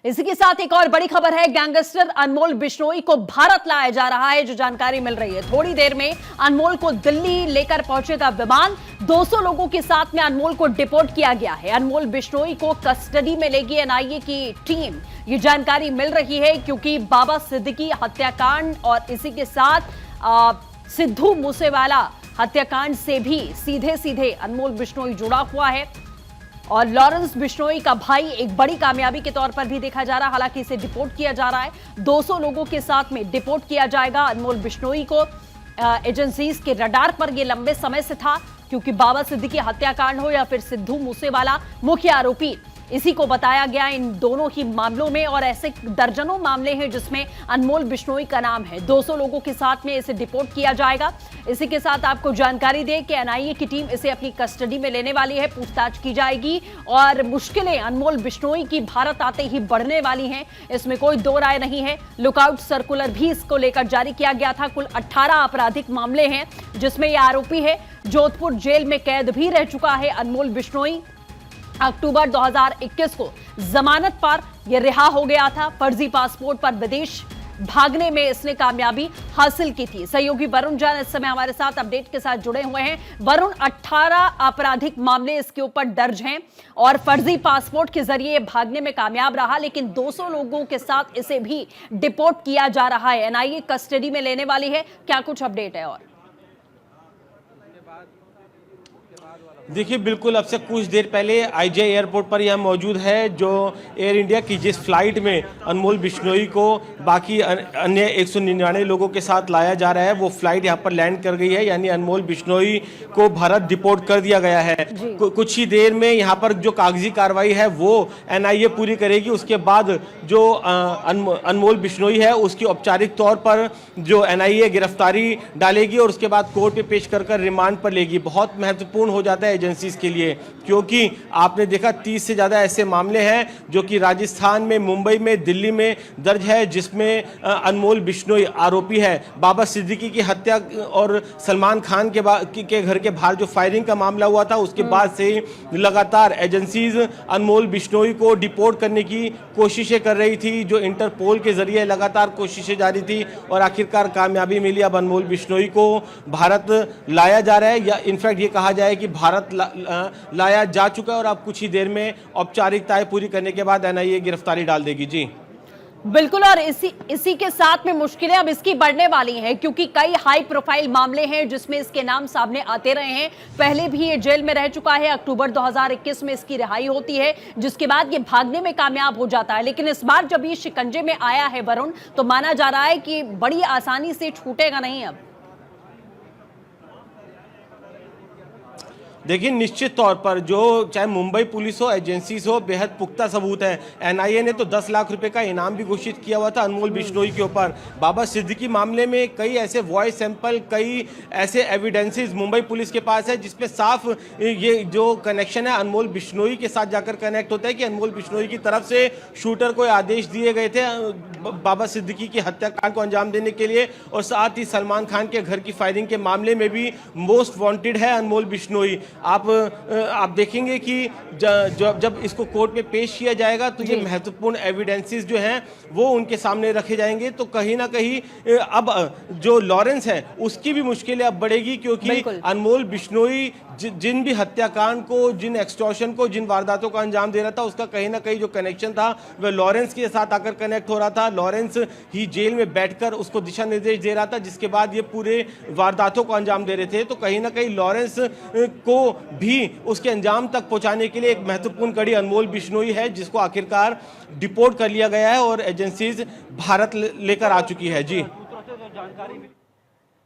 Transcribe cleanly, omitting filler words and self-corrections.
इसी के साथ एक और बड़ी खबर है, गैंगस्टर अनमोल बिश्नोई को भारत लाया जा रहा है। जो जानकारी मिल रही है, थोड़ी देर में अनमोल को दिल्ली लेकर पहुंचेगा विमान। 200 लोगों के साथ में अनमोल को डिपोर्ट किया गया है। अनमोल बिश्नोई को कस्टडी में लेगी एनआईए की टीम। ये जानकारी मिल रही है क्योंकि बाबा सिद्दीकी हत्याकांड और इसी के साथ सिद्धू मूसेवाला हत्याकांड से भी सीधे सीधे अनमोल बिश्नोई जुड़ा हुआ है और लॉरेंस बिश्नोई का भाई एक बड़ी कामयाबी के तौर पर भी देखा जा रहा है। हालांकि इसे डिपोर्ट किया जा रहा है, 200 लोगों के साथ में डिपोर्ट किया जाएगा अनमोल बिश्नोई को। एजेंसीज के रडार पर यह लंबे समय से था क्योंकि बाबा सिद्दीकी हत्याकांड हो या फिर सिद्धू मूसेवाला मुख्य आरोपी, इसी को बताया गया इन दोनों ही मामलों में। और ऐसे दर्जनों मामले हैं जिसमें अनमोल बिश्नोई का नाम है। 200 लोगों के साथ में इसे डिपोर्ट किया जाएगा। इसी के साथ आपको जानकारी दें कि एनआईए की टीम इसे अपनी कस्टडी में लेने वाली है, पूछताछ की जाएगी और मुश्किलें अनमोल बिश्नोई की भारत आते ही बढ़ने वाली हैं, इसमें कोई दो राय नहीं है। लुकआउट सर्कुलर भी इसको लेकर जारी किया गया था। कुल 18 आपराधिक मामले हैं जिसमें यह आरोपी है। जोधपुर जेल में कैद भी रह चुका है अनमोल बिश्नोई। अक्टूबर 2021 को जमानत पर यह रिहा हो गया था। फर्जी पासपोर्ट पर विदेश भागने में इसने कामयाबी हासिल की थी। सहयोगी वरुण जैन इस समय हमारे साथ अपडेट के साथ जुड़े हुए हैं। वरुण, 18 आपराधिक मामले इसके ऊपर दर्ज हैं और फर्जी पासपोर्ट के जरिए भागने में कामयाब रहा, लेकिन 200 लोगों के साथ इसे भी डिपोर्ट किया जा रहा है। एनआईए कस्टडी में लेने वाली है, क्या कुछ अपडेट है? और देखिए, बिल्कुल अब से कुछ देर पहले आईजे एयरपोर्ट पर यह मौजूद है, जो एयर इंडिया की जिस फ्लाइट में अनमोल बिश्नोई को बाकी अन्य 199 लोगों के साथ लाया जा रहा है, वो फ्लाइट यहाँ पर लैंड कर गई है। यानी अनमोल बिश्नोई को भारत डिपोर्ट कर दिया गया है। कुछ ही देर में यहाँ पर जो कागजी कार्रवाई है वो एनआईए पूरी करेगी। उसके बाद जो अनमोल बिश्नोई है उसकी औपचारिक तौर पर जो एनआईए गिरफ्तारी डालेगी और उसके बाद कोर्ट पे पेश कर रिमांड पर लेगी। बहुत महत्वपूर्ण हो जाता है एजेंसीज के लिए, क्योंकि आपने देखा 30 से ज़्यादा ऐसे मामले हैं जो कि राजस्थान में, मुंबई में, दिल्ली में दर्ज है, जिसमें अनमोल बिश्नोई आरोपी है। बाबा सिद्दीकी की हत्या और सलमान खान के घर के बाहर जो फायरिंग का मामला हुआ था, उसके बाद से लगातार एजेंसीज अनमोल बिश्नोई को डिपोर्ट करने की कोशिशें कर रही थी, जो इंटरपोल के जरिए लगातार कोशिशें जारी थी और आखिरकार कामयाबी मिली। अब अनमोल बिश्नोई को भारत लाया जा रहा है, या इनफैक्ट ये कहा जाए कि भारत लाया जा चुका है और अब कुछ ही देर में औपचारिकताएं पूरी करने के बाद एनआईए गिरफ्तारी डाल देगी। जी बिल्कुल, और इसी के साथ में मुश्किलें अब इसकी बढ़ने वाली हैं क्योंकि कई हाई प्रोफाइल मामले हैं जिसमें इसके नाम सामने आते रहे हैं। पहले भी ये जेल में रह चुका है। अक्टूबर 2021 में इसकी रिहाई होती है, जिसके बाद ये भागने में कामयाब हो जाता है। लेकिन इस बार जब ये शिकंजे में आया है वरुण, तो माना जा रहा है कि बड़ी आसानी से छूटेगा नहीं। अब देखिए, निश्चित तौर पर जो चाहे मुंबई पुलिस हो, एजेंसीज हो, बेहद पुख्ता सबूत है। एनआईए ने तो 10 लाख रुपए का इनाम भी घोषित किया हुआ था अनमोल बिश्नोई के ऊपर। बाबा सिद्दीकी मामले में कई ऐसे वॉइस सैंपल, कई ऐसे एविडेंसेस मुंबई पुलिस के पास है जिसपे साफ ये जो कनेक्शन है अनमोल बिश्नोई के साथ जाकर कनेक्ट होता है कि अनमोल बिश्नोई की तरफ से शूटर को आदेश दिए गए थे बाबा सिद्दीकी की हत्याकांड को अंजाम देने के लिए। और साथ ही सलमान खान के घर की फायरिंग के मामले में भी मोस्ट वांटेड है अनमोल बिश्नोई। आप देखेंगे कि जब इसको कोर्ट में पेश किया जाएगा तो ये महत्वपूर्ण एविडेंसेस जो हैं वो उनके सामने रखे जाएंगे। तो कहीं ना कहीं अब जो लॉरेंस है उसकी भी मुश्किलें अब बढ़ेगी, क्योंकि अनमोल बिश्नोई जिन भी हत्याकांड को, जिन एक्सटॉर्शन को, जिन वारदातों का अंजाम दे रहा था, उसका कहीं ना कहीं जो कनेक्शन था वह लॉरेंस के साथ आकर कनेक्ट हो रहा था। लॉरेंस ही जेल में बैठकर उसको दिशा निर्देश दे रहा था, जिसके बाद ये पूरे वारदातों को अंजाम दे रहे थे। तो कहीं ना कहीं लॉरेंस को भी उसके अंजाम तक पहुंचाने के लिए एक महत्वपूर्ण कड़ी अनमोल बिश्नोई है, जिसको आखिरकार डिपोर्ट कर लिया गया है और एजेंसीज भारत लेकर आ चुकी है। जी।